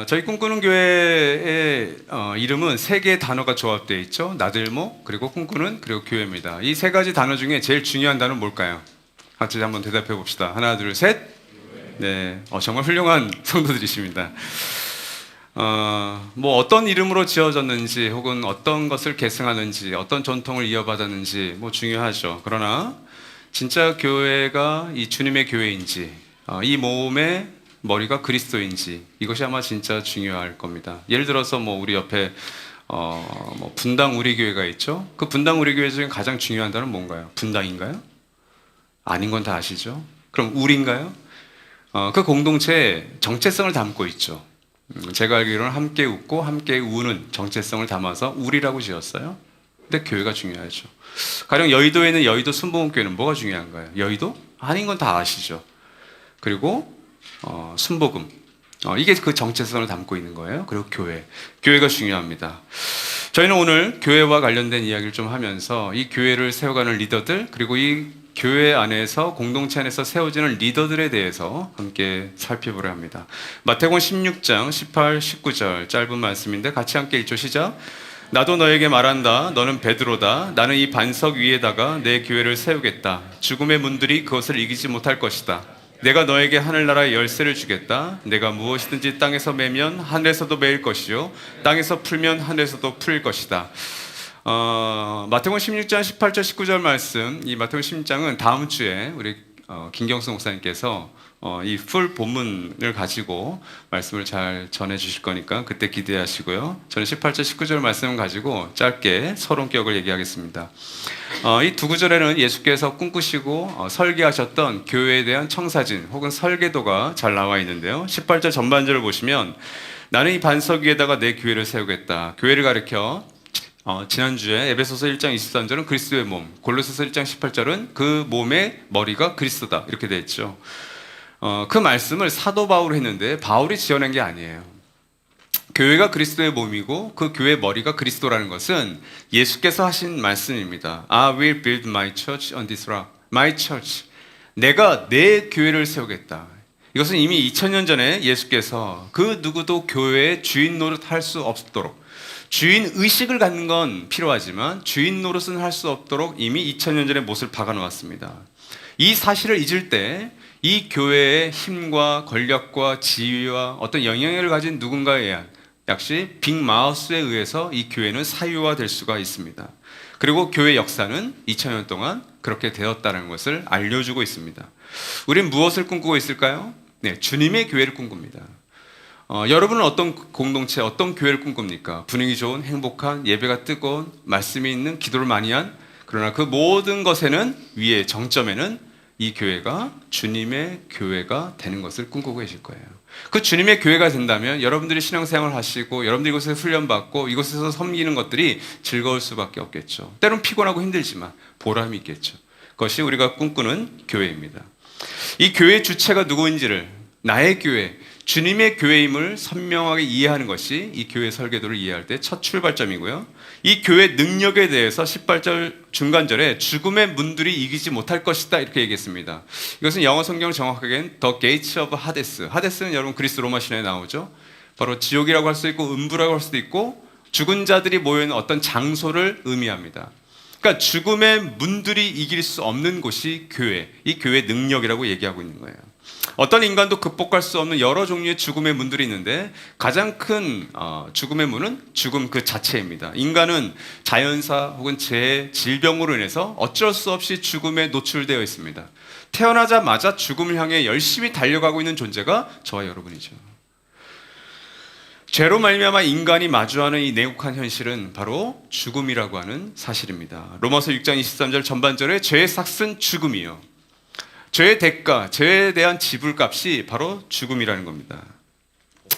저희 꿈꾸는 교회의 이름은 세 개의 단어가 조합되어 있죠. 나들목, 그리고 꿈꾸는, 그리고 교회입니다. 이 세 가지 단어 중에 제일 중요한 단어는 뭘까요? 같이 한번 대답해 봅시다. 하나, 둘, 셋. 네, 정말 훌륭한 성도들이십니다. 뭐 어떤 이름으로 지어졌는지, 혹은 어떤 것을 계승하는지, 어떤 전통을 이어받았는지 뭐 중요하죠. 그러나 진짜 교회가 이 주님의 교회인지, 이 모험의 머리가 그리스도인지, 이것이 아마 진짜 중요할 겁니다. 예를 들어서 뭐 우리 옆에 뭐 분당 우리 교회가 있죠. 그 분당 우리 교회 중에 가장 중요한 단어는 뭔가요? 분당인가요? 아닌 건 다 아시죠? 그럼 우리인가요? 그 공동체의 정체성을 담고 있죠. 제가 알기로는 함께 웃고 함께 우는 정체성을 담아서 우리라고 지었어요. 근데 교회가 중요하죠. 가령 여의도에 있는 여의도 순복음교회는 뭐가 중요한가요? 여의도? 아닌 건 다 아시죠. 그리고 순복음, 이게 그 정체성을 담고 있는 거예요. 그리고 교회가 중요합니다. 저희는 오늘 교회와 관련된 이야기를 좀 하면서 이 교회를 세워가는 리더들, 그리고 이 교회 안에서 공동체 안에서 세워지는 리더들에 대해서 함께 살펴보려 합니다. 마태복음 16장 18, 19절 짧은 말씀인데 같이 함께 읽죠. 시작. 나도 너에게 말한다. 너는 베드로다. 나는 이 반석 위에다가 내 교회를 세우겠다. 죽음의 문들이 그것을 이기지 못할 것이다. 내가 너에게 하늘나라의 열쇠를 주겠다. 내가 무엇이든지 땅에서 매면 하늘에서도 매일 것이요 땅에서 풀면 하늘에서도 풀릴 것이다. 마태복음 16장 18절 19절 말씀, 이 마태복음 16장은 다음 주에 우리 김경수 목사님께서 이 풀 본문을 가지고 말씀을 잘 전해 주실 거니까 그때 기대하시고요. 저는 18절 19절 말씀을 가지고 짧게 서론격을 얘기하겠습니다. 이 두 구절에는 예수께서 꿈꾸시고 설계하셨던 교회에 대한 청사진 혹은 설계도가 잘 나와 있는데요. 18절 전반절을 보시면 나는 이 반석 위에다가 내 교회를 세우겠다. 교회를 가리켜 지난주에 에베소서 1장 23절은 그리스도의 몸, 골로새서 1장 18절은 그 몸의 머리가 그리스도다 이렇게 되어 있죠. 그 말씀을 사도 바울이 했는데 바울이 지어낸 게 아니에요. 교회가 그리스도의 몸이고 그 교회의 머리가 그리스도라는 것은 예수께서 하신 말씀입니다. I will build my church on this rock. My church. 내가 내 교회를 세우겠다. 이것은 이미 2000년 전에 예수께서 그 누구도 교회의 주인 노릇할 수 없도록, 주인 의식을 갖는 건 필요하지만 주인 노릇은 할 수 없도록 이미 2000년 전에 못을 박아 놓았습니다. 이 사실을 잊을 때 이 교회의 힘과 권력과 지위와 어떤 영향력을 가진 누군가에 의한 역시 빅마우스에 의해서 이 교회는 사유화될 수가 있습니다. 그리고 교회 역사는 2000년 동안 그렇게 되었다는 것을 알려주고 있습니다. 우린 무엇을 꿈꾸고 있을까요? 네, 주님의 교회를 꿈꿉니다. 여러분은 어떤 공동체, 어떤 교회를 꿈꿉니까? 분위기 좋은, 행복한, 예배가 뜨거운, 말씀이 있는, 기도를 많이 한, 그러나 그 모든 것에는 위에 정점에는 이 교회가 주님의 교회가 되는 것을 꿈꾸고 계실 거예요. 그 주님의 교회가 된다면 여러분들이 신앙생활을 하시고 여러분들이 이곳에서 훈련받고 이곳에서 섬기는 것들이 즐거울 수밖에 없겠죠. 때론 피곤하고 힘들지만 보람이 있겠죠. 그것이 우리가 꿈꾸는 교회입니다. 이 교회의 주체가 누구인지를, 나의 교회, 주님의 교회임을 선명하게 이해하는 것이 이 교회 설계도를 이해할 때 첫 출발점이고요. 이 교회 능력에 대해서 18절 중간절에 죽음의 문들이 이기지 못할 것이다 이렇게 얘기했습니다. 이것은 영어 성경 정확하게는 The Gates of Hades. 하데스는 여러분 그리스 로마 신화에 나오죠. 바로 지옥이라고 할 수 있고 음부라고 할 수도 있고 죽은 자들이 모여있는 어떤 장소를 의미합니다. 그러니까 죽음의 문들이 이길 수 없는 곳이 교회, 이 교회의 능력이라고 얘기하고 있는 거예요. 어떤 인간도 극복할 수 없는 여러 종류의 죽음의 문들이 있는데 가장 큰 죽음의 문은 죽음 그 자체입니다. 인간은 자연사 혹은 재해, 질병으로 인해서 어쩔 수 없이 죽음에 노출되어 있습니다. 태어나자마자 죽음을 향해 열심히 달려가고 있는 존재가 저와 여러분이죠. 죄로 말미암아 인간이 마주하는 이 냉혹한 현실은 바로 죽음이라고 하는 사실입니다. 로마서 6장 23절 전반절에 죄의 삭은 죽음이요. 죄의 대가, 죄에 대한 지불값이 바로 죽음이라는 겁니다.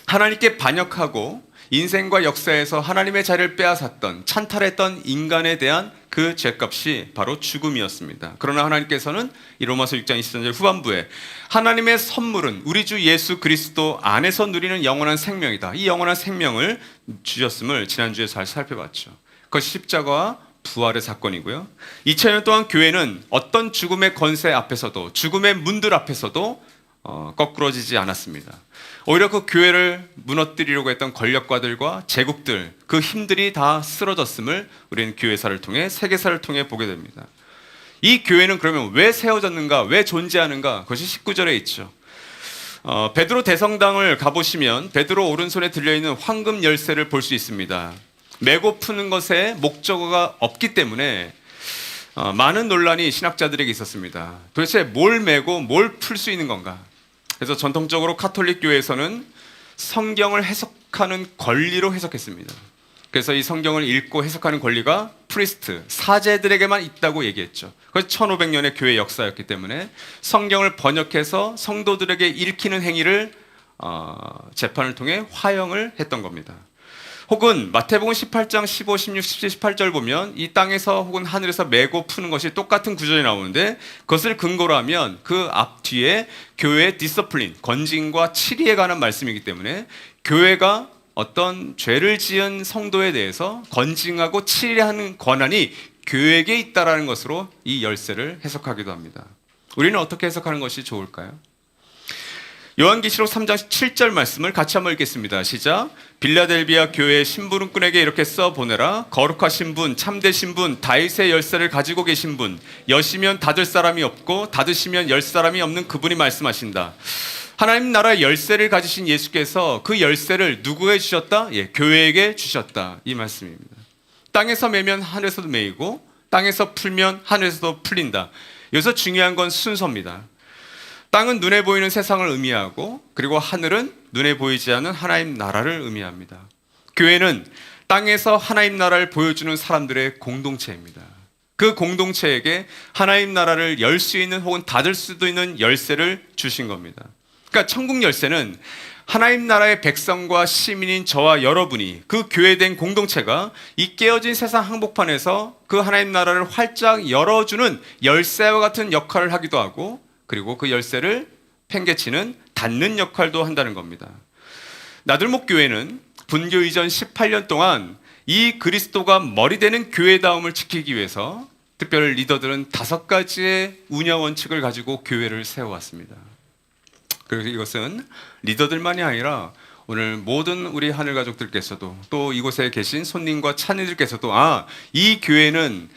하나님께 반역하고 인생과 역사에서 하나님의 자리를 빼앗았던, 찬탈했던 인간에 대한 그 죄값이 바로 죽음이었습니다. 그러나 하나님께서는 이 로마서 6장 23절 후반부에 하나님의 선물은 우리 주 예수 그리스도 안에서 누리는 영원한 생명이다. 이 영원한 생명을 주셨음을 지난주에 잘 살펴봤죠. 그것이 십자가와 부활의 사건이고요. 2000년 동안 교회는 어떤 죽음의 권세 앞에서도, 죽음의 문들 앞에서도 거꾸러지지 않았습니다. 오히려 그 교회를 무너뜨리려고 했던 권력가들과 제국들, 그 힘들이 다 쓰러졌음을 우리는 교회사를 통해, 세계사를 통해 보게 됩니다. 이 교회는 그러면 왜 세워졌는가, 왜 존재하는가? 그것이 19절에 있죠. 베드로 대성당을 가보시면 베드로 오른손에 들려있는 황금 열쇠를 볼 수 있습니다. 메고 푸는 것에 목적어가 없기 때문에 많은 논란이 신학자들에게 있었습니다. 도대체 뭘 메고 뭘 풀 수 있는 건가? 그래서 전통적으로 카톨릭 교회에서는 성경을 해석하는 권리로 해석했습니다. 그래서 이 성경을 읽고 해석하는 권리가 프리스트, 사제들에게만 있다고 얘기했죠. 그래서 1500년의 교회 역사였기 때문에 성경을 번역해서 성도들에게 읽히는 행위를 재판을 통해 화형을 했던 겁니다. 혹은 마태복음 18장 15, 16, 17, 18절 보면 이 땅에서 혹은 하늘에서 메고 푸는 것이 똑같은 구절이 나오는데 그것을 근거로 하면 그 앞뒤에 교회의 디서플린, 건징과 치리에 관한 말씀이기 때문에 교회가 어떤 죄를 지은 성도에 대해서 건징하고 치리하는 권한이 교회에게 있다라는 것으로 이 열쇠를 해석하기도 합니다. 우리는 어떻게 해석하는 것이 좋을까요? 요한계시록 3장 7절 말씀을 같이 한번 읽겠습니다. 시작. 빌라델비아 교회의 신부름꾼에게 이렇게 써 보내라. 거룩하신 분, 참되신 분, 다윗의 열쇠를 가지고 계신 분, 여시면 닫을 사람이 없고 닫으시면 열 사람이 없는 그분이 말씀하신다. 하나님 나라의 열쇠를 가지신 예수께서 그 열쇠를 누구에게 주셨다? 교회에게 주셨다. 이 말씀입니다. 땅에서 매면 하늘에서도 매이고 땅에서 풀면 하늘에서도 풀린다. 여기서 중요한 건 순서입니다. 땅은 눈에 보이는 세상을 의미하고 그리고 하늘은 눈에 보이지 않는 하나님 나라를 의미합니다. 교회는 땅에서 하나님 나라를 보여주는 사람들의 공동체입니다. 그 공동체에게 하나님 나라를 열 수 있는 혹은 닫을 수도 있는 열쇠를 주신 겁니다. 그러니까 천국 열쇠는 하나님 나라의 백성과 시민인 저와 여러분이 그 교회된 공동체가 이 깨어진 세상 한복판에서 그 하나님 나라를 활짝 열어주는 열쇠와 같은 역할을 하기도 하고 그리고 그 열쇠를 팽개치는 닫는 역할도 한다는 겁니다. 나들목 교회는 분교 이전 18년 동안 이 그리스도가 머리 되는 교회다움을 지키기 위해서 특별 리더들은 5가지의 운영 원칙을 가지고 교회를 세워왔습니다. 그래서 이것은 리더들만이 아니라 오늘 모든 우리 하늘 가족들께서도 또 이곳에 계신 손님과 차니들께서도 이 교회는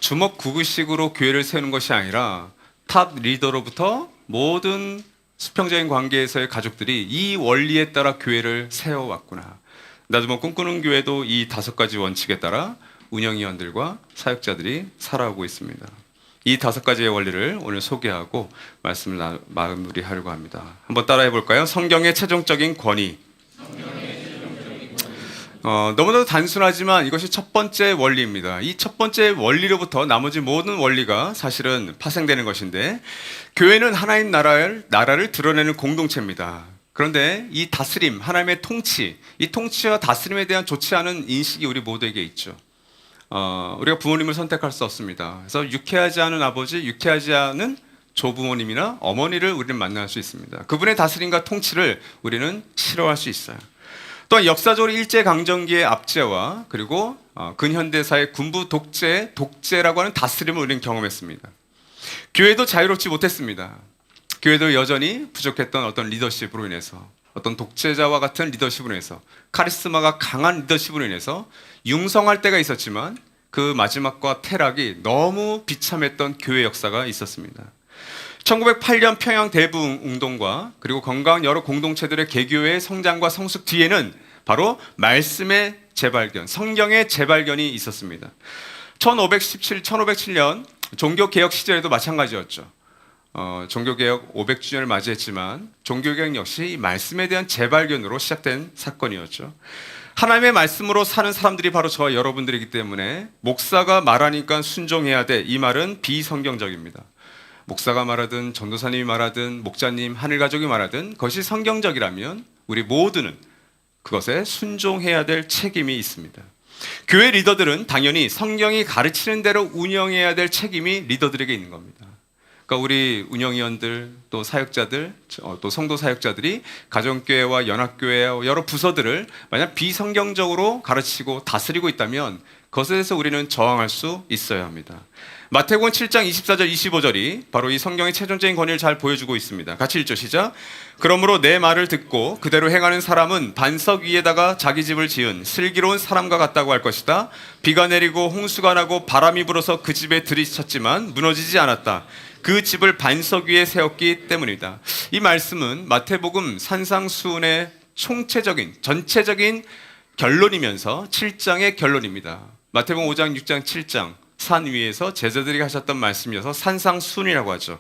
주먹구구식으로 교회를 세우는 것이 아니라 탑 리더로부터 모든 수평적인 관계에서의 가족들이 이 원리에 따라 교회를 세워왔구나. 나도 꿈꾸는 교회도 이 5가지 원칙에 따라 운영위원들과 사역자들이 살아오고 있습니다. 이 5가지의 원리를 오늘 소개하고 말씀을 마무리하려고 합니다. 한번 따라해 볼까요? 성경의 최종적인 권위. 너무나도 단순하지만 이것이 첫 번째 원리입니다. 이 첫 번째 원리로부터 나머지 모든 원리가 사실은 파생되는 것인데 교회는 하나님 나라를 드러내는 공동체입니다. 그런데 이 다스림, 하나님의 통치, 이 통치와 다스림에 대한 좋지 않은 인식이 우리 모두에게 있죠. 우리가 부모님을 선택할 수 없습니다. 그래서 유쾌하지 않은 아버지, 유쾌하지 않은 조부모님이나 어머니를 우리는 만날 수 있습니다. 그분의 다스림과 통치를 우리는 싫어할 수 있어요. 또한 역사적으로 일제강점기의 압제와 그리고 근현대사의 군부 독재라고 하는 다스림을 우리는 경험했습니다. 교회도 자유롭지 못했습니다. 교회도 여전히 부족했던 어떤 리더십으로 인해서 어떤 독재자와 같은 리더십으로 인해서 카리스마가 강한 리더십으로 인해서 융성할 때가 있었지만 그 마지막과 퇴락이 너무 비참했던 교회 역사가 있었습니다. 1908년 평양 대부운동과 그리고 건강한 여러 공동체들의 개교의 성장과 성숙 뒤에는 바로 말씀의 재발견, 성경의 재발견이 있었습니다. 1507년 종교개혁 시절에도 마찬가지였죠. 종교개혁 500주년을 맞이했지만 종교개혁 역시 이 말씀에 대한 재발견으로 시작된 사건이었죠. 하나님의 말씀으로 사는 사람들이 바로 저와 여러분들이기 때문에 목사가 말하니까 순종해야 돼. 이 말은 비성경적입니다. 목사가 말하든 전도사님이 말하든 목자님, 하늘가족이 말하든 그것이 성경적이라면 우리 모두는 그것에 순종해야 될 책임이 있습니다. 교회 리더들은 당연히 성경이 가르치는 대로 운영해야 될 책임이 리더들에게 있는 겁니다. 그러니까 우리 운영위원들 또 사역자들 또 성도 사역자들이 가정교회와 연합교회와 여러 부서들을 만약 비성경적으로 가르치고 다스리고 있다면 그것에 대해서 우리는 저항할 수 있어야 합니다. 마태복음 7장 24절 25절이 바로 이 성경의 최종적인 권위를 잘 보여주고 있습니다. 같이 읽죠. 시작. 그러므로 내 말을 듣고 그대로 행하는 사람은 반석 위에다가 자기 집을 지은 슬기로운 사람과 같다고 할 것이다. 비가 내리고 홍수가 나고 바람이 불어서 그 집에 들이쳤지만 무너지지 않았다. 그 집을 반석 위에 세웠기 때문이다. 이 말씀은 마태복음 산상수훈의 전체적인 결론이면서 7장의 결론입니다. 마태복음 5장, 6장, 7장 산 위에서 제자들이 하셨던 말씀이어서 산상수훈이라고 하죠.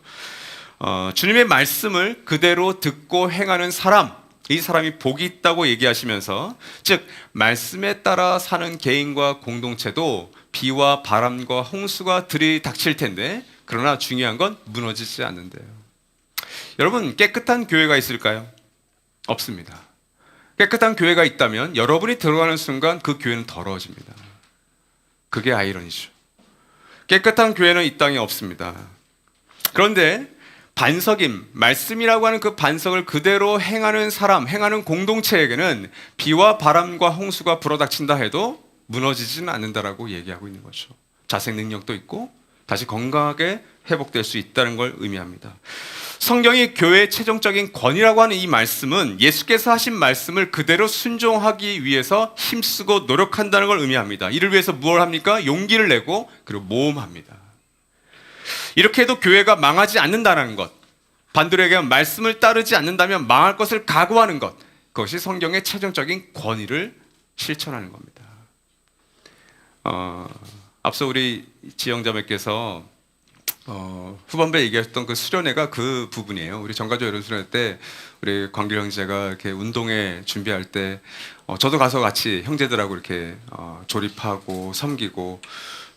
주님의 말씀을 그대로 듣고 행하는 사람, 이 사람이 복이 있다고 얘기하시면서 즉 말씀에 따라 사는 개인과 공동체도 비와 바람과 홍수가 들이닥칠 텐데 그러나 중요한 건 무너지지 않는데요. 여러분, 깨끗한 교회가 있을까요? 없습니다. 깨끗한 교회가 있다면 여러분이 들어가는 순간 그 교회는 더러워집니다. 그게 아이러니죠. 깨끗한 교회는 이 땅에 없습니다. 그런데 말씀이라고 하는 그 반석을 그대로 행하는 사람, 행하는 공동체에게는 비와 바람과 홍수가 불어닥친다 해도 무너지지는 않는다라고 얘기하고 있는 거죠. 자생 능력도 있고 다시 건강하게 회복될 수 있다는 걸 의미합니다. 성경이 교회의 최종적인 권위라고 하는 이 말씀은 예수께서 하신 말씀을 그대로 순종하기 위해서 힘쓰고 노력한다는 걸 의미합니다. 이를 위해서 무엇을 합니까? 용기를 내고 그리고 모험합니다. 이렇게 해도 교회가 망하지 않는다는 것, 반대로 얘기하면 말씀을 따르지 않는다면 망할 것을 각오하는 것, 그것이 성경의 최종적인 권위를 실천하는 겁니다. 앞서 우리 지영자매께서 후반부에 얘기했던 그 수련회가 그 부분이에요. 우리 정가족 여름 수련회 때 우리 광길 형제가 이렇게 운동회 준비할 때 저도 가서 같이 형제들하고 이렇게 조립하고 섬기고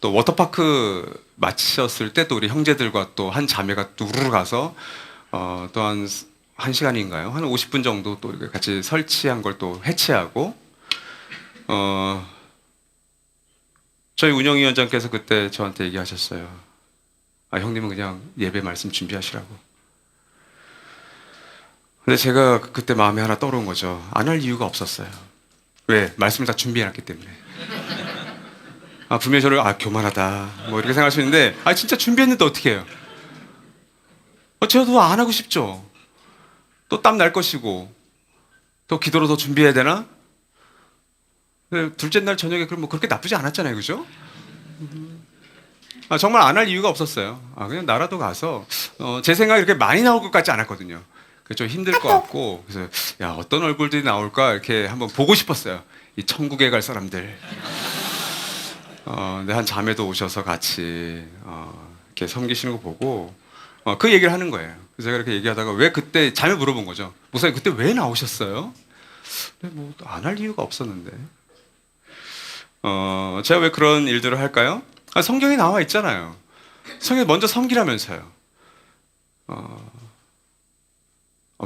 또 워터파크 마치셨을 때 또 우리 형제들과 또 한 자매가 또 우르르 가서 또 한 시간인가요? 한 50분 정도 또 이렇게 같이 설치한 걸 또 해체하고 저희 운영위원장께서 그때 저한테 얘기하셨어요. 형님은 그냥 예배 말씀 준비하시라고. 근데 제가 그때 마음에 하나 떠오른 거죠. 안 할 이유가 없었어요. 왜? 말씀을 다 준비해놨기 때문에. 분명히 저를 교만하다 뭐 이렇게 생각할 수 있는데 진짜 준비했는데 어떻게 해요? 저도 안 하고 싶죠. 또 땀 날 것이고 또 기도로 더 준비해야 되나? 둘째 날 저녁에 그럼 뭐 그렇게 나쁘지 않았잖아요, 그죠? 정말 안 할 이유가 없었어요. 그냥 나라도 가서 제 생각에 이렇게 많이 나올 것 같지 않았거든요. 좀 힘들 것 같고 그래서 어떤 얼굴들이 나올까 이렇게 한번 보고 싶었어요. 이 천국에 갈 사람들. 근데 한 자매도 오셔서 같이 이렇게 섬기시는 거 보고 그 얘기를 하는 거예요. 그래서 제가 이렇게 얘기하다가 왜 그때 자매 물어본 거죠. 목사님 그때 왜 나오셨어요? 근데 뭐 안 할 이유가 없었는데. 제가 왜 그런 일들을 할까요? 성경에 나와 있잖아요. 성경에 먼저 섬기라면서요.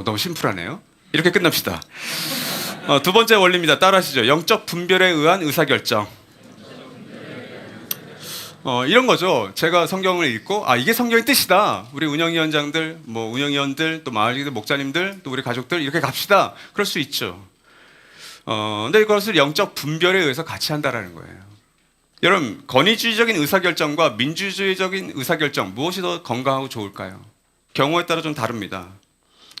너무 심플하네요. 이렇게 끝납시다. 두 번째 원리입니다. 따라하시죠. 영적 분별에 의한 의사결정. 이런 거죠. 제가 성경을 읽고 이게 성경의 뜻이다. 우리 운영위원장들, 운영위원들, 또 마을리들, 목자님들, 또 우리 가족들 이렇게 갑시다. 그럴 수 있죠. 근데 이것을 영적 분별에 의해서 같이 한다라는 거예요. 여러분, 권위주의적인 의사결정과 민주주의적인 의사결정 무엇이 더 건강하고 좋을까요? 경우에 따라 좀 다릅니다.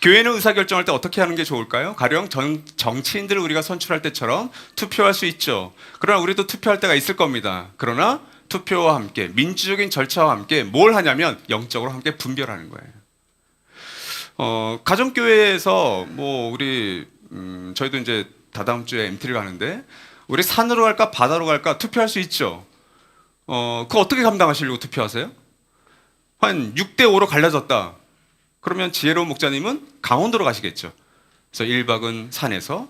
교회는 의사결정할 때 어떻게 하는 게 좋을까요? 가령 정치인들을 우리가 선출할 때처럼 투표할 수 있죠. 그러나 우리도 투표할 때가 있을 겁니다. 그러나 투표와 함께 민주적인 절차와 함께 뭘 하냐면 영적으로 함께 분별하는 거예요. 가정교회에서 우리 저희도 이제 다다음 주에 MT를 가는데 우리 산으로 갈까 바다로 갈까 투표할 수 있죠. 그거 어떻게 감당하시려고 투표하세요? 한 6대5로 갈라졌다. 그러면 지혜로운 목자님은 강원도로 가시겠죠. 그래서 1박은 산에서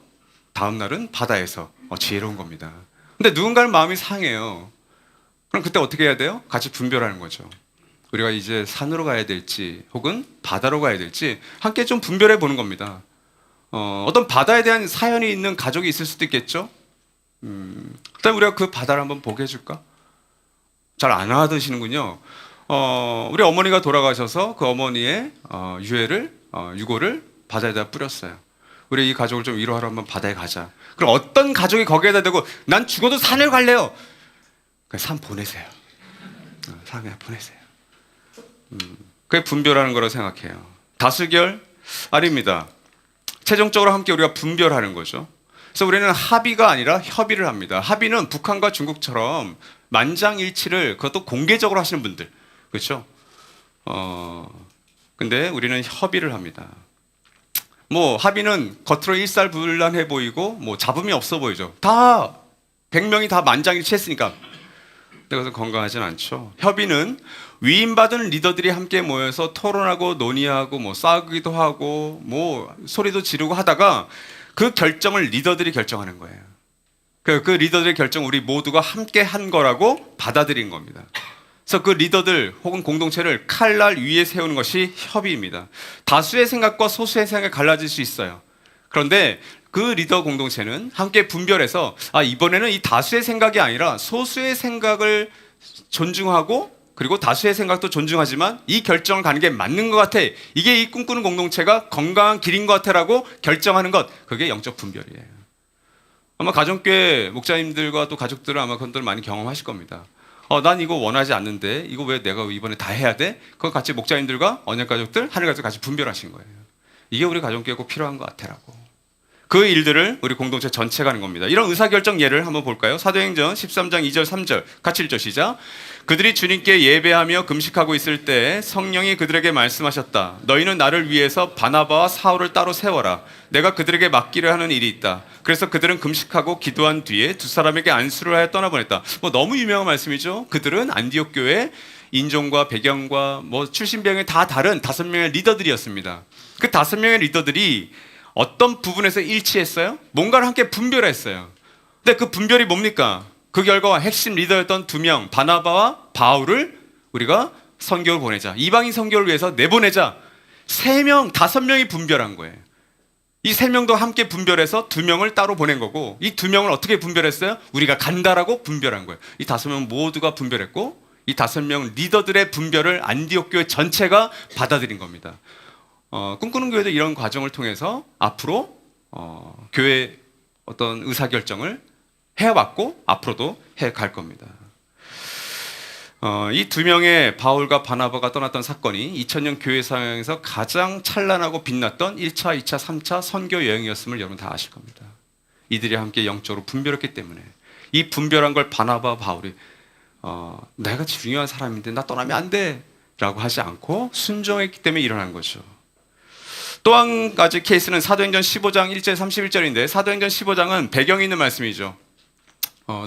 다음 날은 바다에서 지혜로운 겁니다. 근데 누군가는 마음이 상해요. 그럼 그때 어떻게 해야 돼요? 같이 분별하는 거죠. 우리가 이제 산으로 가야 될지 혹은 바다로 가야 될지 함께 좀 분별해 보는 겁니다. 어떤 바다에 대한 사연이 있는 가족이 있을 수도 있겠죠. 그다음에 우리가 그 바다를 한번 보게 해줄까? 잘 안 와드시는군요. 우리 어머니가 돌아가셔서 그 어머니의 유고를 바다에다 뿌렸어요. 우리 이 가족을 좀 위로하러 한번 바다에 가자. 그럼 어떤 가족이 거기에다 대고 난 죽어도 산을 갈래요. 그냥 산 보내세요. 산 그냥 보내세요. 그게 분별하는 거라고 생각해요. 다수결? 아닙니다. 최종적으로 함께 우리가 분별하는 거죠. 그래서 우리는 합의가 아니라 협의를 합니다. 합의는 북한과 중국처럼 만장일치를 그것도 공개적으로 하시는 분들, 그렇죠? 근데 우리는 협의를 합니다. 뭐 합의는 겉으로 일살불란해 보이고 뭐 잡음이 없어 보이죠. 다 100명이 다 만장일치했으니까. 근데 그것은 건강하진 않죠. 협의는 위임받은 리더들이 함께 모여서 토론하고 논의하고 뭐 싸우기도 하고 뭐 소리도 지르고 하다가 그 결정을 리더들이 결정하는 거예요. 그 리더들의 결정 우리 모두가 함께 한 거라고 받아들인 겁니다. 그래서 그 리더들 혹은 공동체를 칼날 위에 세우는 것이 협의입니다. 다수의 생각과 소수의 생각이 갈라질 수 있어요. 그런데 그 리더 공동체는 함께 분별해서 이번에는 이 다수의 생각이 아니라 소수의 생각을 존중하고 그리고 다수의 생각도 존중하지만 이 결정을 가는 게 맞는 것 같아. 이게 이 꿈꾸는 공동체가 건강한 길인 것 같아라고 결정하는 것. 그게 영적 분별이에요. 아마 가정교회 목사님들과 또 가족들은 아마 그분들 많이 경험하실 겁니다. 난 이거 원하지 않는데 이거 왜 내가 이번에 다 해야 돼? 그거 같이 목사님들과 언약가족들, 하늘가족 같이 분별하신 거예요. 이게 우리 가정교회에 꼭 필요한 것 같아라고. 그 일들을 우리 공동체 전체가 하는 겁니다. 이런 의사결정 예를 한번 볼까요? 사도행전 13장 2절 3절 같이 읽죠. 시작. 그들이 주님께 예배하며 금식하고 있을 때 성령이 그들에게 말씀하셨다. 너희는 나를 위해서 바나바와 사울을 따로 세워라. 내가 그들에게 맡기려 하는 일이 있다. 그래서 그들은 금식하고 기도한 뒤에 두 사람에게 안수를 하여 떠나보냈다. 너무 유명한 말씀이죠. 그들은 안디옥 교회 인종과 배경과 출신병이 다 다른 5명의 리더들이었습니다. 그 5명의 리더들이 어떤 부분에서 일치했어요? 뭔가를 함께 분별했어요. 근데 그 분별이 뭡니까? 그 결과 핵심 리더였던 2명, 바나바와 바울을 우리가 선교를 보내자. 이방인 선교를 위해서 내보내자. 3명, 5명이 분별한 거예요. 이 3명도 함께 분별해서 2명을 따로 보낸 거고, 이 2명을 어떻게 분별했어요? 우리가 간다라고 분별한 거예요. 이 5명 모두가 분별했고, 이 5명 리더들의 분별을 안디옥 교회 전체가 받아들인 겁니다. 꿈꾸는 교회도 이런 과정을 통해서 앞으로 교회 어떤 의사결정을 해왔고 앞으로도 해갈 겁니다. 이 2명의 바울과 바나바가 떠났던 사건이 2000년 교회 상황에서 가장 찬란하고 빛났던 1차, 2차, 3차 선교 여행이었음을 여러분 다 아실 겁니다. 이들이 함께 영적으로 분별했기 때문에 이 분별한 걸 바나바, 바울이 내가 중요한 사람인데 나 떠나면 안 돼 라고 하지 않고 순종했기 때문에 일어난 거죠. 또 한 가지 케이스는 사도행전 15장 1절 31절인데 사도행전 15장은 배경이 있는 말씀이죠.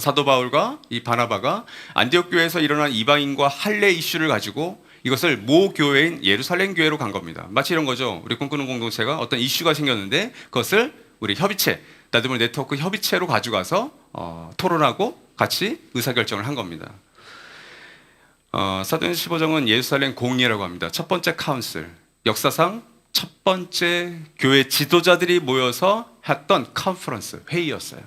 사도 바울과 이 바나바가 안디옥 교회에서 일어난 이방인과 할례 이슈를 가지고 이것을 모 교회인 예루살렘 교회로 간 겁니다. 마치 이런 거죠. 우리 꿈꾸는 공동체가 어떤 이슈가 생겼는데 그것을 우리 협의체, 나들모 네트워크 협의체로 가져가서 토론하고 같이 의사결정을 한 겁니다. 사도행전 15장은 예루살렘 공의라고 합니다. 첫 번째 카운슬, 역사상 첫 번째 교회 지도자들이 모여서 했던 컨퍼런스, 회의였어요.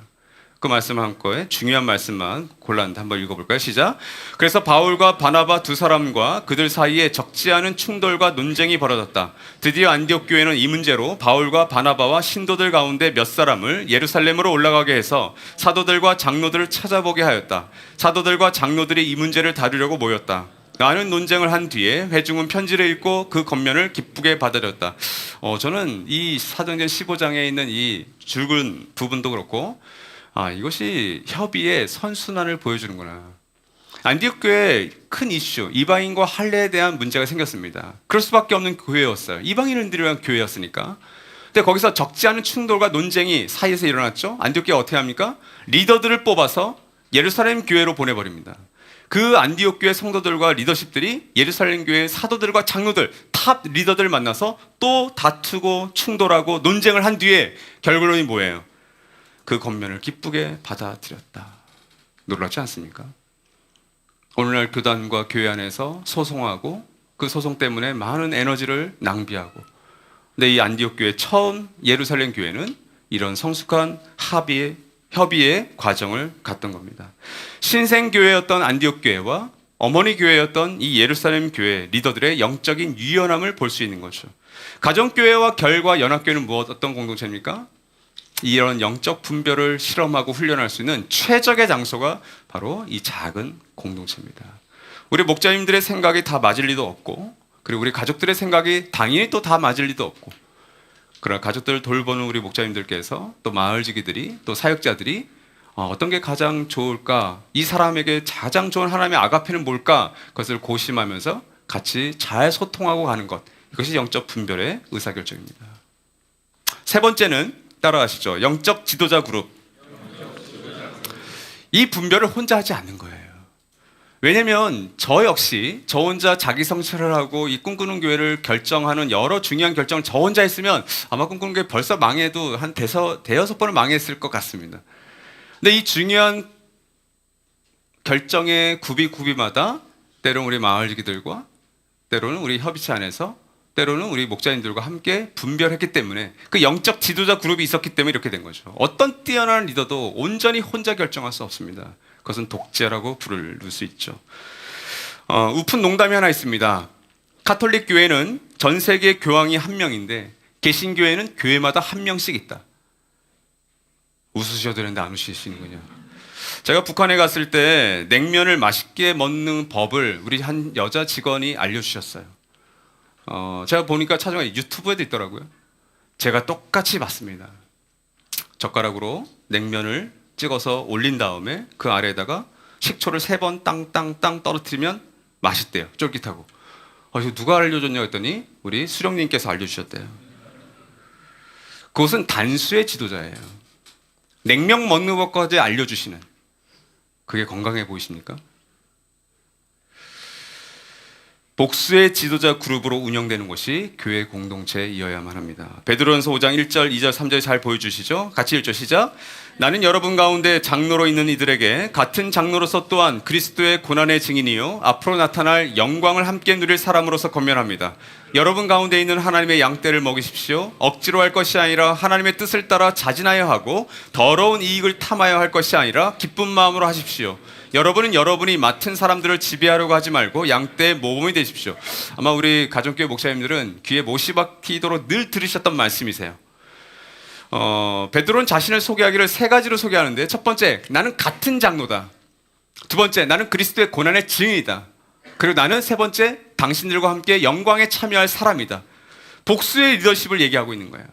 그 말씀 한 거에 중요한 말씀만 골랐는데 한번 읽어볼까요? 시작. 그래서 바울과 바나바 2사람과 그들 사이에 적지 않은 충돌과 논쟁이 벌어졌다. 드디어 안디옥 교회는 이 문제로 바울과 바나바와 신도들 가운데 몇 사람을 예루살렘으로 올라가게 해서 사도들과 장로들을 찾아보게 하였다. 사도들과 장로들이 이 문제를 다루려고 모였다. 많은 논쟁을 한 뒤에 회중은 편지를 읽고 그 겉면을 기쁘게 받아들였다. 저는 이 사도행전 15장에 있는 이 줄근 부분도 그렇고 이것이 협의의 선순환을 보여주는구나. 안디옥 교회의 큰 이슈, 이방인과 할례에 대한 문제가 생겼습니다. 그럴 수밖에 없는 교회였어요. 이방인들을 위한 교회였으니까. 근데 거기서 적지 않은 충돌과 논쟁이 사이에서 일어났죠. 안디옥 교회가 어떻게 합니까? 리더들을 뽑아서 예루살렘 교회로 보내버립니다. 그 안디옥 교회 성도들과 리더십들이 예루살렘 교회 사도들과 장로들, 탑 리더들 만나서 또 다투고 충돌하고 논쟁을 한 뒤에 결론이 뭐예요? 그 겉면을 기쁘게 받아들였다. 놀랍지 않습니까? 오늘날 교단과 교회 안에서 소송하고 그 소송 때문에 많은 에너지를 낭비하고, 근데 이 안디옥 교회 처음 예루살렘 교회는 이런 성숙한 협의의 과정을 갔던 겁니다. 신생교회였던 안디옥 교회와 어머니 교회였던 이 예루살렘 교회 리더들의 영적인 유연함을 볼 수 있는 거죠. 가정교회와 결과 연합교회는 어떤 공동체입니까? 이런 영적 분별을 실험하고 훈련할 수 있는 최적의 장소가 바로 이 작은 공동체입니다. 우리 목자님들의 생각이 다 맞을 리도 없고, 그리고 우리 가족들의 생각이 당연히 또 다 맞을 리도 없고, 그러나 가족들을 돌보는 우리 목자님들께서 또 마을지기들이 또 사역자들이 어떤 게 가장 좋을까, 이 사람에게 가장 좋은 하나님의 아가페는 뭘까, 그것을 고심하면서 같이 잘 소통하고 가는 것, 이것이 영적 분별의 의사결정입니다. 세 번째는 따라가시죠. 영적 지도자 그룹. 이 분별을 혼자 하지 않는 거예요. 왜냐면 저 역시 저 혼자 자기 성찰을 하고 이 꿈꾸는 교회를 결정하는 여러 중요한 결정을 저 혼자 했으면 아마 꿈꾸는 교회 벌써 망해도 한 대여섯 번을 망했을 것 같습니다. 근데 이 중요한 결정의 구비마다 때로는 우리 마을지기들과 때로는 우리 협의체 안에서 때로는 우리 목자님들과 함께 분별했기 때문에 그 영적 지도자 그룹이 있었기 때문에 이렇게 된 거죠. 어떤 뛰어난 리더도 온전히 혼자 결정할 수 없습니다. 그것은 독재라고 부를 수 있죠. 우픈 농담이 하나 있습니다. 가톨릭 교회는 전 세계 교황이 한 명인데 개신교회는 교회마다 한 명씩 있다. 웃으셔도 되는데 안 웃으시는군요. 제가 북한에 갔을 때 냉면을 맛있게 먹는 법을 우리 한 여자 직원이 알려주셨어요. 제가 보니까 찾아보니까 유튜브에도 있더라고요. 제가 똑같이 봤습니다. 젓가락으로 냉면을 찍어서 올린 다음에 그 아래에다가 식초를 3번 땅땅땅 떨어뜨리면 맛있대요. 쫄깃하고. 이거 누가 알려줬냐고 했더니 우리 수령님께서 알려주셨대요. 그것은 단수의 지도자예요. 냉면 먹는 것까지 알려주시는. 그게 건강해 보이십니까? 복수의 지도자 그룹으로 운영되는 것이 교회 공동체이어야만 합니다. 베드로전서 5장 1절, 2절, 3절 잘 보여주시죠? 같이 읽죠. 시작. 나는 여러분 가운데 장로로 있는 이들에게 같은 장로로서 또한 그리스도의 고난의 증인이요 앞으로 나타날 영광을 함께 누릴 사람으로서 권면합니다. 여러분 가운데 있는 하나님의 양떼를 먹이십시오. 억지로 할 것이 아니라 하나님의 뜻을 따라 자진하여 하고 더러운 이익을 탐하여 할 것이 아니라 기쁜 마음으로 하십시오. 여러분은 여러분이 맡은 사람들을 지배하려고 하지 말고 양떼의 모범이 되십시오. 아마 우리 가정교회 목사님들은 귀에 못이 박히도록 늘 들으셨던 말씀이세요. 베드로는 자신을 소개하기를 3가지로 소개하는데, 첫 번째, 나는 같은 장로다. 두 번째, 나는 그리스도의 고난의 증인이다. 그리고 나는 세 번째, 당신들과 함께 영광에 참여할 사람이다. 복수의 리더십을 얘기하고 있는 거예요.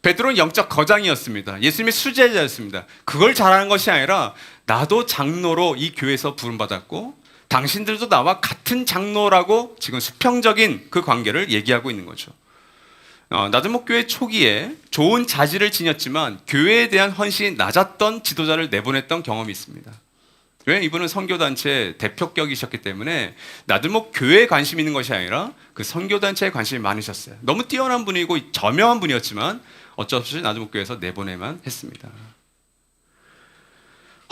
베드로는 영적 거장이었습니다. 예수님의 수제자였습니다. 그걸 잘하는 것이 아니라 나도 장로로 이 교회에서 부름받았고 당신들도 나와 같은 장로라고 지금 수평적인 그 관계를 얘기하고 있는 거죠. 나들목교회 초기에 좋은 자질을 지녔지만 교회에 대한 헌신이 낮았던 지도자를 내보냈던 경험이 있습니다. 왜? 이분은 선교단체 대표격이셨기 때문에 나들목 교회에 관심 있는 것이 아니라 그 선교단체에 관심이 많으셨어요. 너무 뛰어난 분이고 저명한 분이었지만 어쩔 수 없이 나들목교회에서 내보내만 했습니다.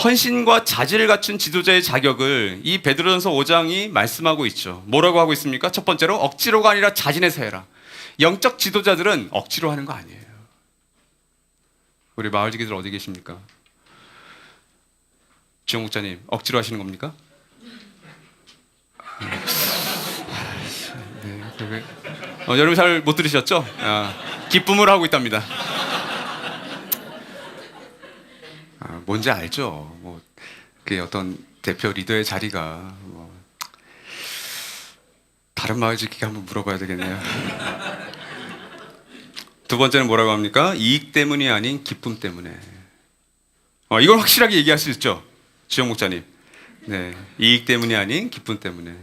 헌신과 자질을 갖춘 지도자의 자격을 이 베드로전서 5장이 말씀하고 있죠. 뭐라고 하고 있습니까? 첫 번째로 억지로가 아니라 자진해서 해라. 영적 지도자들은 억지로 하는 거 아니에요. 우리 마을지기들 어디 계십니까? 지영 목자님, 억지로 하시는 겁니까? 네, 여러분 잘 못 들으셨죠? 기쁨을 하고 있답니다. 뭔지 알죠? 그게 어떤 대표 리더의 자리가 다른 마을지기가 한번 물어봐야 되겠네요. 두 번째는 뭐라고 합니까? 이익 때문이 아닌 기쁨 때문에. 이걸 확실하게 얘기할 수 있죠, 지영 목자님. 네, 이익 때문이 아닌 기쁨 때문에.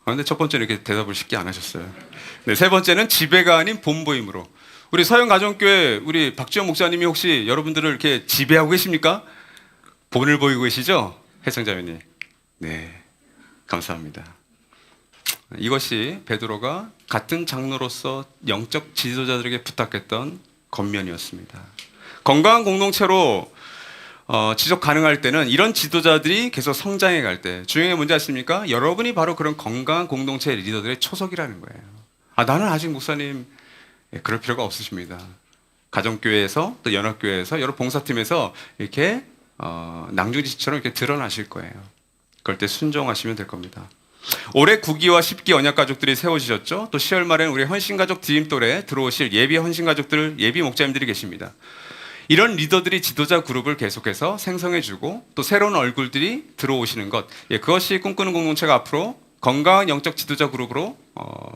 그런데 첫 번째는 이렇게 대답을 쉽게 안 하셨어요. 네, 세 번째는 지배가 아닌 본보임으로. 우리 서영가정교회 우리 박지영 목사님이 혹시 여러분들을 이렇게 지배하고 계십니까? 본을 보이고 계시죠? 혜성자매님. 네, 감사합니다. 이것이 베드로가 같은 장로로서 영적 지도자들에게 부탁했던 겉면이었습니다. 건강한 공동체로 지속 가능할 때는 이런 지도자들이 계속 성장해 갈 때 중요한 게 뭔지 아십니까? 여러분이 바로 그런 건강한 공동체 리더들의 초석이라는 거예요. 나는 아직 목사님, 그럴 필요가 없으십니다. 가정교회에서 또 연합교회에서 여러 봉사팀에서 이렇게 낭중지처럼 이렇게 드러나실 거예요. 그럴 때 순종하시면 될 겁니다. 올해 9기와 10기 언약 가족들이 세워지셨죠. 또 10월 말에는 우리 헌신가족 디딤돌에 들어오실 예비 헌신가족들, 예비 목자님들이 계십니다. 이런 리더들이 지도자 그룹을 계속해서 생성해주고 또 새로운 얼굴들이 들어오시는 것, 그것이 꿈꾸는 공동체가 앞으로 건강한 영적 지도자 그룹으로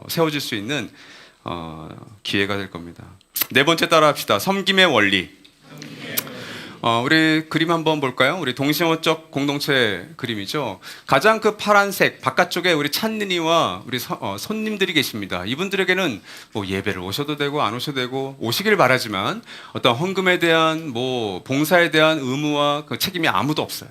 세워질 수 있는 기회가 될 겁니다. 네 번째 따라합시다. 섬김의 원리. 우리 그림 한번 볼까요? 우리 동시원적 공동체 그림이죠. 가장 그 파란색 바깥쪽에 우리 찬린이와 우리 손님들이 계십니다. 이분들에게는 뭐 예배를 오셔도 되고 안 오셔도 되고 오시길 바라지만 어떤 헌금에 대한 뭐 봉사에 대한 의무와 그 책임이 아무도 없어요.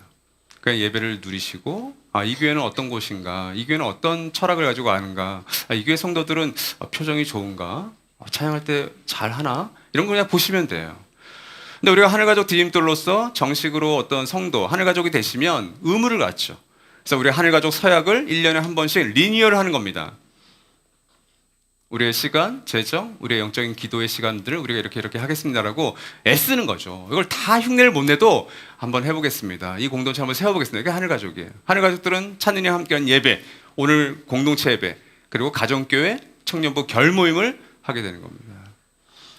그냥 예배를 누리시고 이 교회는 어떤 곳인가, 이 교회는 어떤 철학을 가지고 아는가, 이 교회 성도들은 표정이 좋은가, 찬양할 때 잘하나, 이런 거 그냥 보시면 돼요. 근데 우리가 하늘가족 디딤돌로서 정식으로 어떤 성도, 하늘가족이 되시면 의무를 갖죠. 그래서 우리 하늘가족 서약을 1년에 한 번씩 리뉴얼 하는 겁니다. 우리의 시간, 재정, 우리의 영적인 기도의 시간들을 우리가 이렇게 하겠습니다라고 애쓰는 거죠. 이걸 다 흉내를 못 내도 한번 해보겠습니다. 이 공동체 한번 세워보겠습니다. 이게 하늘가족이에요. 하늘가족들은 찬은이와 함께한 예배, 오늘 공동체 예배, 그리고 가정교회, 청년부 결모임을 하게 되는 겁니다.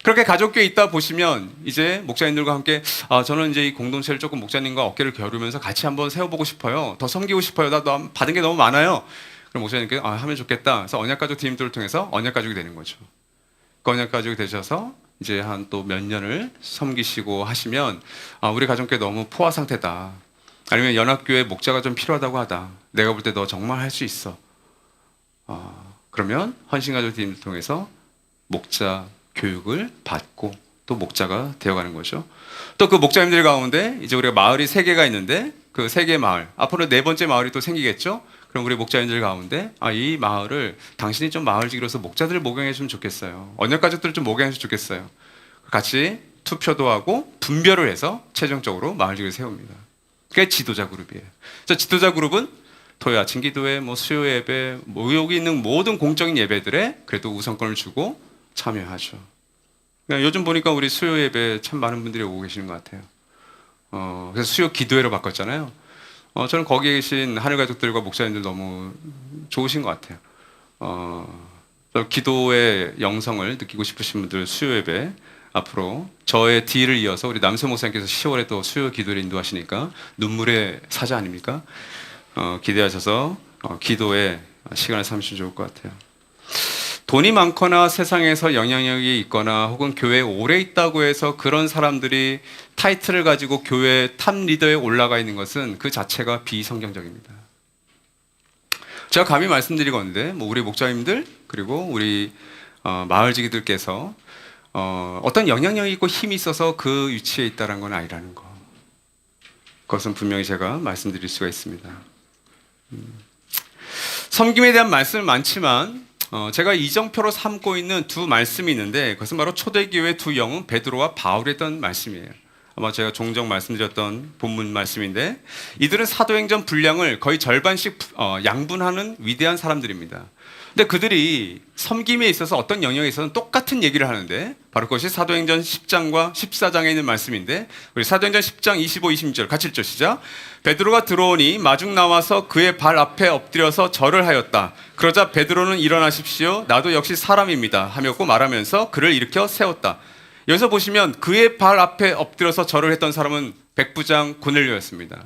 그렇게 가족교회 있다 보시면 이제 목사님들과 함께 저는 이제 이 공동체를 조금 목사님과 어깨를 겨루면서 같이 한번 세워보고 싶어요. 더 섬기고 싶어요. 나도 받은 게 너무 많아요. 그럼 목사님께 하면 좋겠다. 그래서 언약가족 팀들을 통해서 언약가족이 되는 거죠. 그 언약가족이 되셔서 이제 한 또 몇 년을 섬기시고 하시면 우리 가정교회 너무 포화 상태다. 아니면 연합교회 목자가 좀 필요하다고 하다. 내가 볼 때 너 정말 할 수 있어. 그러면 헌신가족 팀을 통해서 목자 교육을 받고 또 목자가 되어가는 거죠. 또 그 목자님들 가운데 이제 우리가 마을이 3개가 있는데 그 3개 마을, 앞으로 4번째 마을이 또 생기겠죠. 그럼 우리 목자님들 가운데 이 마을을 당신이 좀 마을지기로서 목자들을 목양해 주면 좋겠어요. 언약가족들을 좀 목양해 주면 좋겠어요. 같이 투표도 하고 분별을 해서 최종적으로 마을지기를 세웁니다. 그게 지도자 그룹이에요. 저 지도자 그룹은 토요 아침 기도회, 수요 예배, 여기 있는 모든 공적인 예배들에 그래도 우선권을 주고 참여하죠. 요즘 보니까 우리 수요 예배 참 많은 분들이 오고 계시는 것 같아요. 그래서 수요 기도회로 바꿨잖아요. 저는 거기에 계신 하늘가족들과 목사님들 너무 좋으신 것 같아요. 기도의 영성을 느끼고 싶으신 분들 수요 예배 앞으로 저의 뒤를 이어서 우리 남세 목사님께서 10월에 또 수요 기도를 인도하시니까 눈물의 사자 아닙니까? 기대하셔서 기도의 시간을 삼으시면 좋을 것 같아요. 돈이 많거나 세상에서 영향력이 있거나 혹은 교회에 오래 있다고 해서 그런 사람들이 타이틀을 가지고 교회 탑 리더에 올라가 있는 것은 그 자체가 비성경적입니다. 제가 감히 말씀드리건데 우리 목자님들 그리고 우리 마을지기들께서 어떤 영향력이 있고 힘이 있어서 그 위치에 있다는 건 아니라는 거. 그것은 분명히 제가 말씀드릴 수가 있습니다. 섬김에 대한 말씀은 많지만 제가 이정표로 삼고 있는 두 말씀이 있는데 그것은 바로 초대교회 두 영웅 베드로와 바울이 했던 말씀이에요. 아마 제가 종종 말씀드렸던 본문 말씀인데 이들은 사도행전 분량을 거의 절반씩 양분하는 위대한 사람들입니다. 근데 그들이 섬김에 있어서 어떤 영역에 있어서는 똑같은 얘기를 하는데 바로 그것이 사도행전 10장과 14장에 있는 말씀인데 우리 사도행전 10장 25, 26절 같이 읽죠. 시작. 베드로가 들어오니 마중 나와서 그의 발 앞에 엎드려서 절을 하였다. 그러자 베드로는 일어나십시오. 나도 역시 사람입니다. 하였고 말하면서 그를 일으켜 세웠다. 여기서 보시면 그의 발 앞에 엎드려서 절을 했던 사람은 백부장 고넬료였습니다.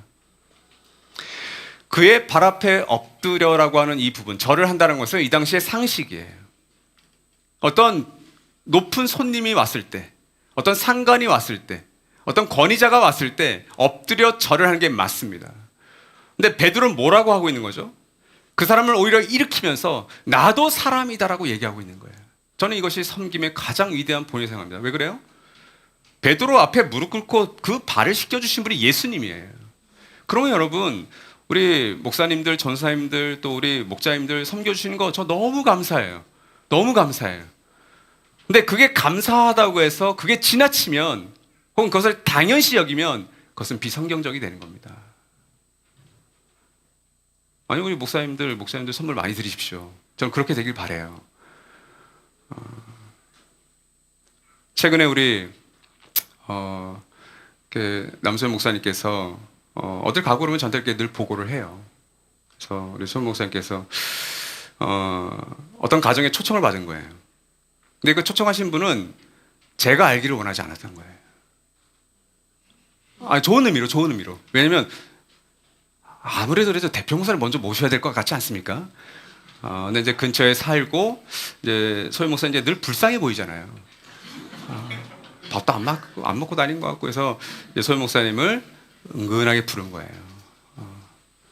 그의 발 앞에 엎드려라고 하는 이 부분, 절을 한다는 것은 이 당시의 상식이에요. 어떤 높은 손님이 왔을 때, 어떤 상관이 왔을 때, 어떤 권위자가 왔을 때 엎드려 절을 하는 게 맞습니다. 근데 베드로는 뭐라고 하고 있는 거죠? 그 사람을 오히려 일으키면서 나도 사람이다라고 얘기하고 있는 거예요. 저는 이것이 섬김의 가장 위대한 본의 생각입니다. 왜 그래요? 베드로 앞에 무릎 꿇고 그 발을 씻겨주신 분이 예수님이에요. 그러면 여러분, 우리 목사님들, 전사님들, 또 우리 목자님들 섬겨주시는 거 저 너무 감사해요. 너무 감사해요. 근데 그게 감사하다고 해서 그게 지나치면 혹은 그것을 당연시 여기면 그것은 비성경적이 되는 겁니다. 아니 우리 목사님들 선물 많이 드리십시오. 저는 그렇게 되길 바라요. 최근에 우리 남소연 목사님께서 어딜 가고 그러면 저한테 이렇게 늘 보고를 해요. 그래서 우리 손 목사님께서 어떤 가정에 초청을 받은 거예요. 근데 그 초청하신 분은 제가 알기를 원하지 않았던 거예요. 좋은 의미로. 왜냐면 아무래도 그래도 대표 목사를 먼저 모셔야 될 것 같지 않습니까? 근데 이제 근처에 살고 이제 소희 목사 이제 늘 불쌍해 보이잖아요. 밥도 안 먹고 다닌 것 같고 해서 이제 소희 목사님을 은근하게 부른 거예요.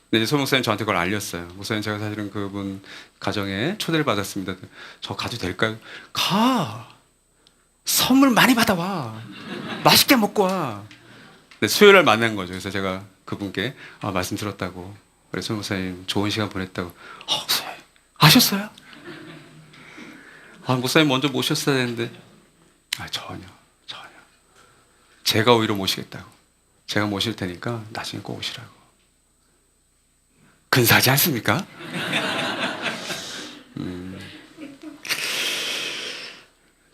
근데 이제 소희 목사님 저한테 그걸 알렸어요. 목사님 제가 사실은 그분 가정에 초대를 받았습니다. 저 가도 될까요? 가. 선물 많이 받아와. 맛있게 먹고 와. 네, 수요일 날 만난 거죠. 그래서 제가 그분께 말씀 들었다고, 우리 소희 목사님 좋은 시간 보냈다고. 목사님 아셨어요? 목사님 먼저 모셨어야 되는데. 전혀. 제가 오히려 모시겠다고. 제가 모실 테니까 나중에 꼭 오시라고. 근사하지 않습니까?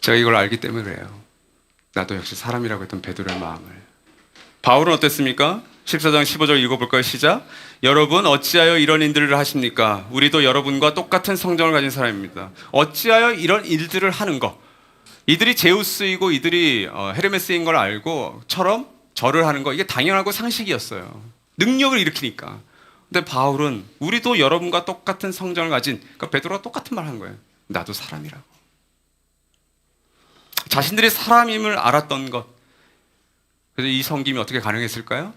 제가 이걸 알기 때문에 그래요. 나도 역시 사람이라고 했던 베드로의 마음을. 바울은 어땠습니까? 14장 15절 읽어볼까요? 시작. 여러분 어찌하여 이런 일들을 하십니까? 우리도 여러분과 똑같은 성정을 가진 사람입니다. 어찌하여 이런 일들을 하는 거. 이들이 제우스이고 이들이 헤르메스인 걸 알고처럼 절을 하는 거, 이게 당연하고 상식이었어요. 능력을 일으키니까. 근데 바울은 우리도 여러분과 똑같은 성정을 가진, 그러니까 베드로가 똑같은 말 하는 거예요. 나도 사람이라고. 자신들이 사람임을 알았던 것. 그래서 이 섬김이 어떻게 가능했을까요?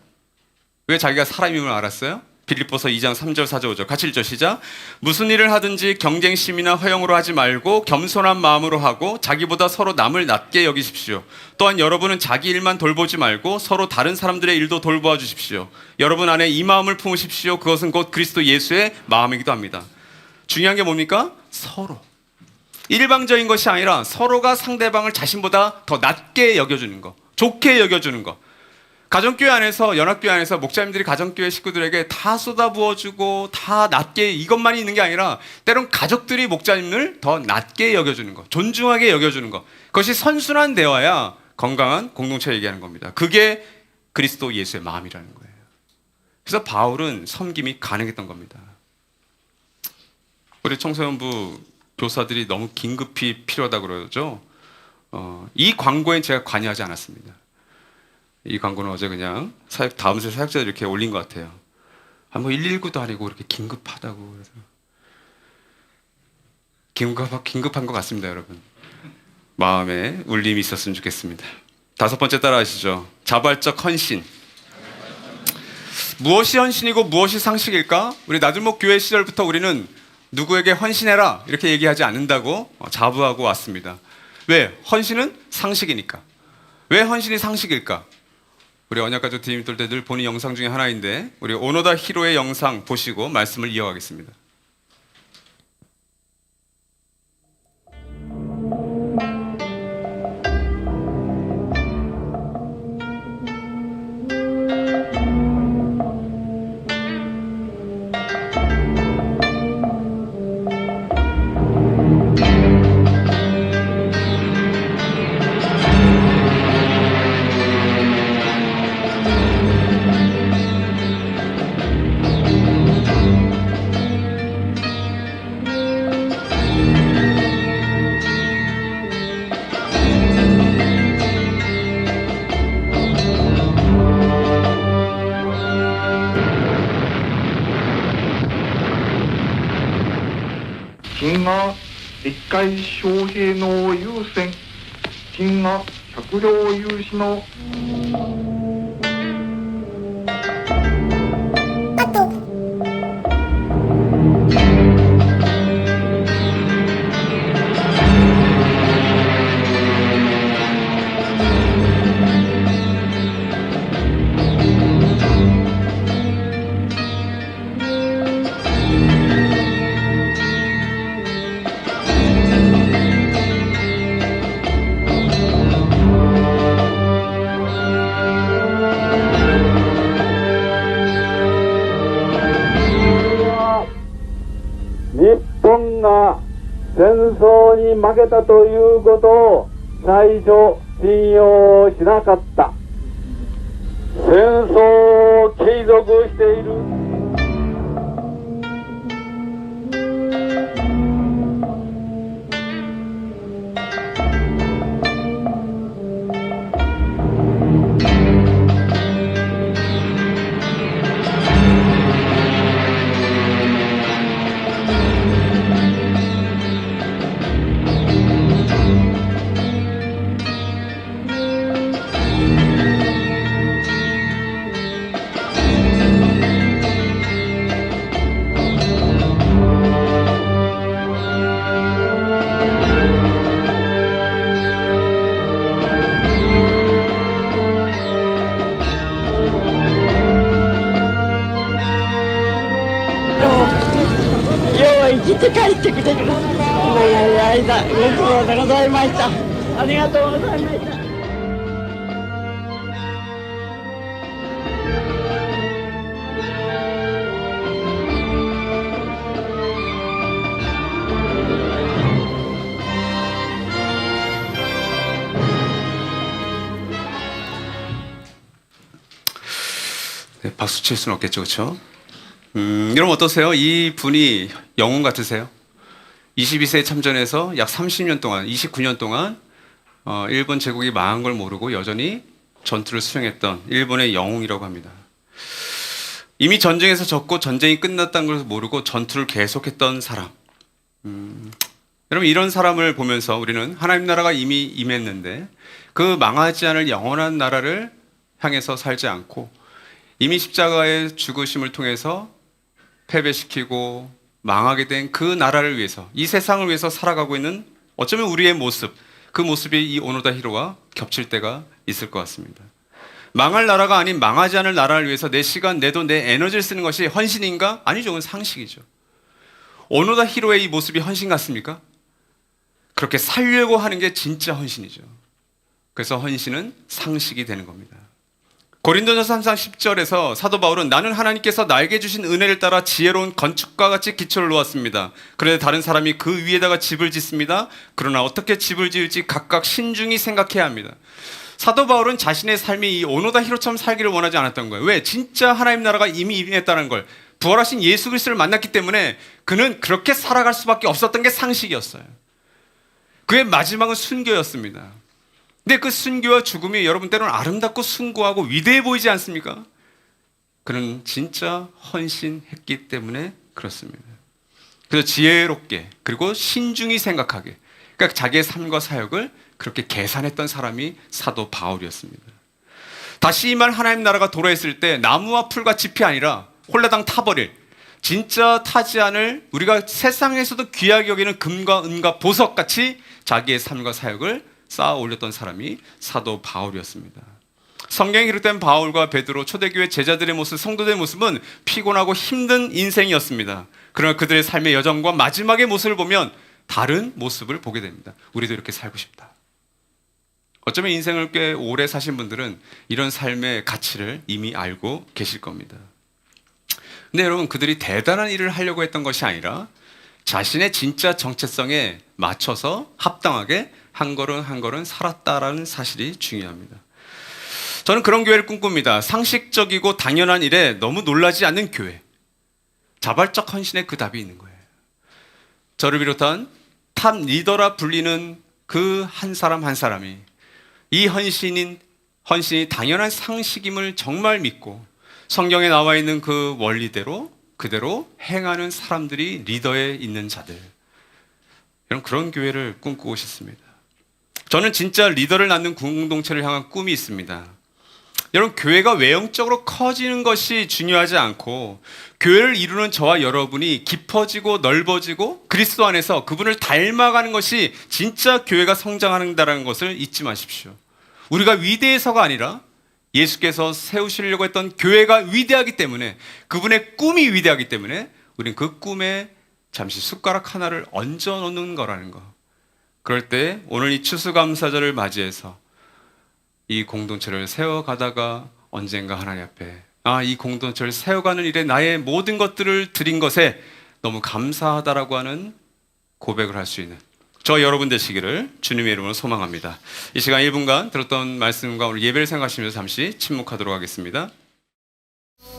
왜 자기가 사람임을 알았어요? 빌립보서 2장 3절 4절 5절 같이 읽죠. 시작. 무슨 일을 하든지 경쟁심이나 허영으로 하지 말고 겸손한 마음으로 하고 자기보다 서로 남을 낮게 여기십시오. 또한 여러분은 자기 일만 돌보지 말고 서로 다른 사람들의 일도 돌보아 주십시오. 여러분 안에 이 마음을 품으십시오. 그것은 곧 그리스도 예수의 마음이기도 합니다. 중요한 게 뭡니까? 서로. 일방적인 것이 아니라 서로가 상대방을 자신보다 더 낮게 여겨주는 거, 좋게 여겨주는 거. 가정교회 안에서, 연합교회 안에서 목사님들이 가정교회 식구들에게 다 쏟아부어주고 다 낮게, 이것만이 있는 게 아니라 때론 가족들이 목사님을 더 낮게 여겨주는 것, 존중하게 여겨주는 것, 그것이 선순환 대화야 건강한 공동체 얘기하는 겁니다. 그게 그리스도 예수의 마음이라는 거예요. 그래서 바울은 섬김이 가능했던 겁니다. 우리 청소년부 교사들이 너무 긴급히 필요하다고 그러죠. 이 광고엔 제가 관여하지 않았습니다. 이 광고는 어제 그냥 다음 세 사역자들이 이렇게 올린 것 같아요. 뭐 119도 아니고 이렇게 긴급하다고. 그래서 긴급한 것 같습니다, 여러분. 마음에 울림이 있었으면 좋겠습니다. 5번째 따라 하시죠. 자발적 헌신. 무엇이 헌신이고 무엇이 상식일까? 우리 나들목 교회 시절부터 우리는 누구에게 헌신해라 이렇게 얘기하지 않는다고 자부하고 왔습니다. 왜? 헌신은 상식이니까. 왜 헌신이 상식일까? 우리 언약가족 팀들 늘 보는 영상 중에 하나인데 우리 오노다 히로의 영상 보시고 말씀을 이어가겠습니다.金が立会将兵の優先、金が百両融資の日本が戦争に負けたということを最初信用しなかった。戦争を継続している。いて帰ってくれる長い間ご苦労でございました。ありがとうございました。네, 박수 칠 수는 없겠죠, 그렇죠? 여러분 어떠세요? 이 분이 영웅 같으세요? 22세에 참전해서 약 30년 동안, 29년 동안 일본 제국이 망한 걸 모르고 여전히 전투를 수행했던 일본의 영웅이라고 합니다. 이미 전쟁에서 졌고 전쟁이 끝났다는 걸 모르고 전투를 계속했던 사람. 여러분 이런 사람을 보면서 우리는 하나님 나라가 이미 임했는데 그 망하지 않을 영원한 나라를 향해서 살지 않고 이미 십자가의 죽으심을 통해서 패배시키고 망하게 된 그 나라를 위해서, 이 세상을 위해서 살아가고 있는 어쩌면 우리의 모습, 그 모습이 이 오노다 히로와 겹칠 때가 있을 것 같습니다. 망할 나라가 아닌 망하지 않을 나라를 위해서 내 시간, 내 돈, 내 에너지를 쓰는 것이 헌신인가? 아니죠. 그건 상식이죠. 오노다 히로의 이 모습이 헌신 같습니까? 그렇게 살려고 하는 게 진짜 헌신이죠. 그래서 헌신은 상식이 되는 겁니다. 고린도전서 3장 10절에서 사도 바울은 나는 하나님께서 나에게 주신 은혜를 따라 지혜로운 건축과 같이 기초를 놓았습니다. 그런데 다른 사람이 그 위에다가 집을 짓습니다. 그러나 어떻게 집을 지을지 각각 신중히 생각해야 합니다. 사도 바울은 자신의 삶이 이 오노다 히로처럼 살기를 원하지 않았던 거예요. 왜? 진짜 하나님 나라가 이미 임했다는 걸, 부활하신 예수 그리스도를 만났기 때문에 그는 그렇게 살아갈 수밖에 없었던 게 상식이었어요. 그의 마지막은 순교였습니다. 근데 그 순교와 죽음이 여러분 때로는 아름답고 숭고하고 위대해 보이지 않습니까? 그는 진짜 헌신했기 때문에 그렇습니다. 그래서 지혜롭게 그리고 신중히 생각하게, 그러니까 자기의 삶과 사역을 그렇게 계산했던 사람이 사도 바울이었습니다. 다시 이 말 하나님 나라가 도래했을 때 나무와 풀과 짚이 아니라 홀라당 타버릴, 진짜 타지 않을, 우리가 세상에서도 귀하게 여기는 금과 은과 보석같이 자기의 삶과 사역을 쌓아 올렸던 사람이 사도 바울이었습니다. 성경에 기록된 바울과 베드로, 초대교회 제자들의 모습, 성도들의 모습은 피곤하고 힘든 인생이었습니다. 그러나 그들의 삶의 여정과 마지막의 모습을 보면 다른 모습을 보게 됩니다. 우리도 이렇게 살고 싶다. 어쩌면 인생을 꽤 오래 사신 분들은 이런 삶의 가치를 이미 알고 계실 겁니다. 근데 여러분, 그들이 대단한 일을 하려고 했던 것이 아니라 자신의 진짜 정체성에 맞춰서 합당하게 한 걸음 한 걸음 살았다라는 사실이 중요합니다. 저는 그런 교회를 꿈꿉니다. 상식적이고 당연한 일에 너무 놀라지 않는 교회. 자발적 헌신에 그 답이 있는 거예요. 저를 비롯한 탑 리더라 불리는 그 한 사람 한 사람이 이 헌신이 당연한 상식임을 정말 믿고 성경에 나와 있는 그 원리대로 그대로 행하는 사람들이 리더에 있는 자들. 여러분, 그런 교회를 꿈꾸고 싶습니다. 저는 진짜 리더를 낳는 공동체를 향한 꿈이 있습니다. 여러분, 교회가 외형적으로 커지는 것이 중요하지 않고 교회를 이루는 저와 여러분이 깊어지고 넓어지고 그리스도 안에서 그분을 닮아가는 것이 진짜 교회가 성장한다는 것을 잊지 마십시오. 우리가 위대해서가 아니라 예수께서 세우시려고 했던 교회가 위대하기 때문에, 그분의 꿈이 위대하기 때문에 우리는 그 꿈에 잠시 숟가락 하나를 얹어 놓는 거라는 거. 그럴 때 오늘 이 추수감사절을 맞이해서 이 공동체를 세워가다가 언젠가 하나님 앞에 이 공동체를 세워가는 일에 나의 모든 것들을 드린 것에 너무 감사하다라고 하는 고백을 할 수 있는 저 여러분 되시기를 주님의 이름으로 소망합니다. 이 시간 1분간 들었던 말씀과 오늘 예배를 생각하시면서 잠시 침묵하도록 하겠습니다.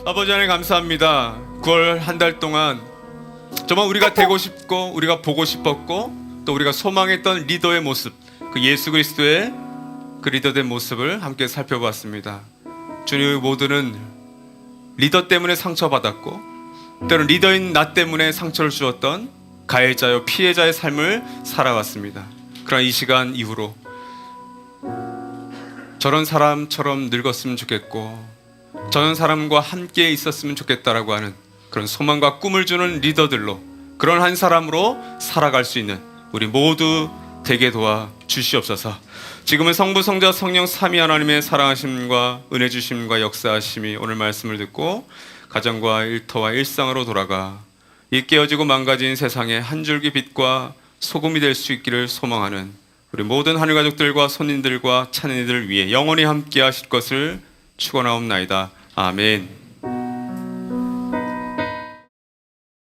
아버지 하나님 감사합니다. 9월 한 달 동안 정말 우리가 되고 싶고 우리가 보고 싶었고 또 우리가 소망했던 리더의 모습, 그 예수 그리스도의 그 리더된 모습을 함께 살펴봤습니다. 주님, 모두는 리더 때문에 상처받았고 때로는 리더인 나 때문에 상처를 주었던 가해자요 피해자의 삶을 살아왔습니다. 그러나 이 시간 이후로 저런 사람처럼 늙었으면 좋겠고 저런 사람과 함께 있었으면 좋겠다라고 하는 그런 소망과 꿈을 주는 리더들로, 그런 한 사람으로 살아갈 수 있는 우리 모두 되게 도와 주시옵소서. 지금은 성부, 성자, 성령 삼위 하나님의 사랑하심과 은혜 주심과 역사하심이 오늘 말씀을 듣고 가정과 일터와 일상으로 돌아가 이 깨어지고 망가진 세상에 한 줄기 빛과 소금이 될 수 있기를 소망하는 우리 모든 하늘 가족들과 손님들과 찬인이들 위해 영원히 함께 하실 것을 축원하옵나이다. 아멘.